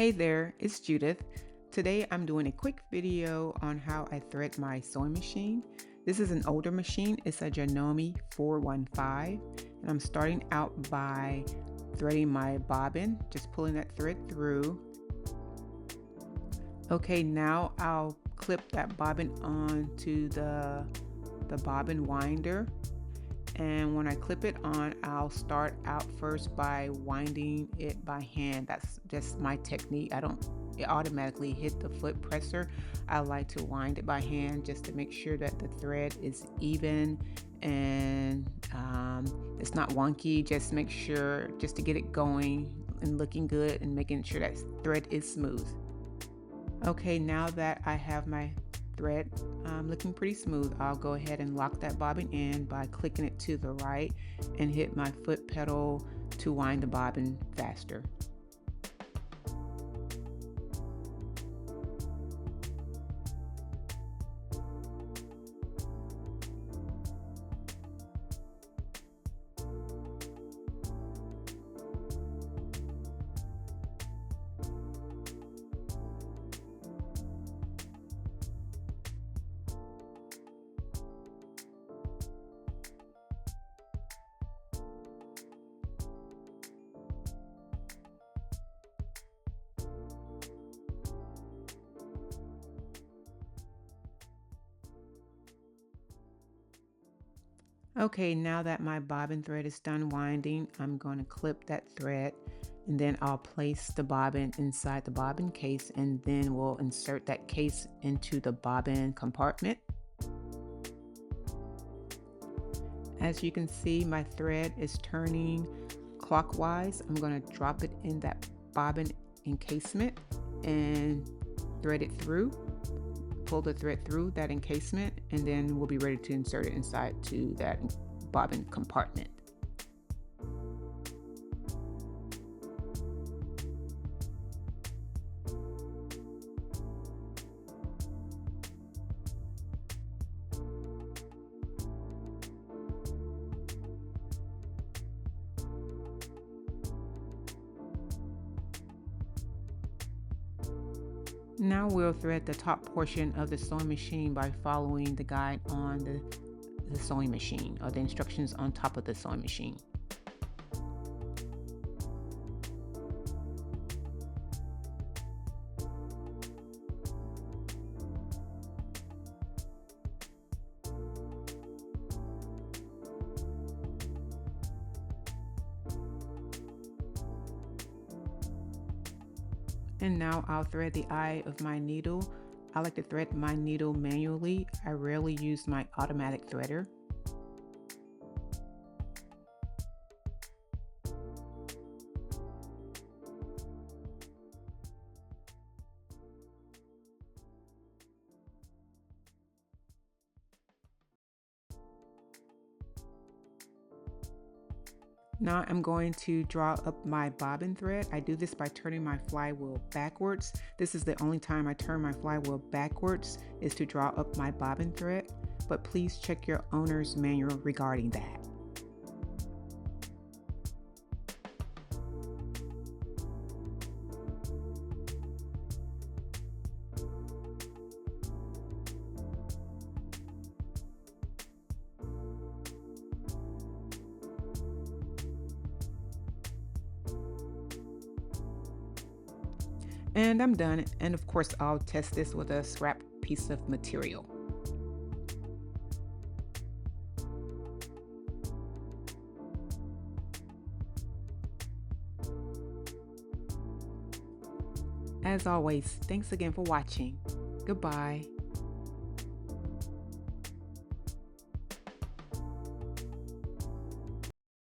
Hey there, it's Judith. Today I'm doing a quick video on how I thread my sewing machine. This is an older machine. It's a Janome 415, and I'm starting out by threading my bobbin, just pulling that thread through. Okay, now I'll clip that bobbin onto the bobbin winder. And when I clip it on, I'll start out first by winding it by hand. That's just my technique. It automatically hit the foot presser. I like to wind it by hand just to make sure that the thread is even and it's not wonky. Just make sure, just to get it going and looking good and making sure that thread is smooth. Okay, now that I have my thread looking pretty smooth, I'll go ahead and lock that bobbin in by clicking it to the right and hit my foot pedal to wind the bobbin faster. Okay, now that my bobbin thread is done winding, I'm going to clip that thread and then I'll place the bobbin inside the bobbin case, and then we'll insert that case into the bobbin compartment. As you can see, my thread is turning clockwise. I'm going to drop it in that bobbin encasement and thread it through. Pull the thread through that encasement, and then we'll be ready to insert it inside to that bobbin compartment. Now we'll thread the top portion of the sewing machine by following the guide on the sewing machine, or the instructions on top of the sewing machine. And now I'll thread the eye of my needle. I like to thread my needle manually. I rarely use my automatic threader. Now I'm going to draw up my bobbin thread. I do this by turning my flywheel backwards. This is the only time I turn my flywheel backwards, is to draw up my bobbin thread, but please check your owner's manual regarding that. And I'm done. And of course, I'll test this with a scrap piece of material. As always, thanks again for watching. Goodbye.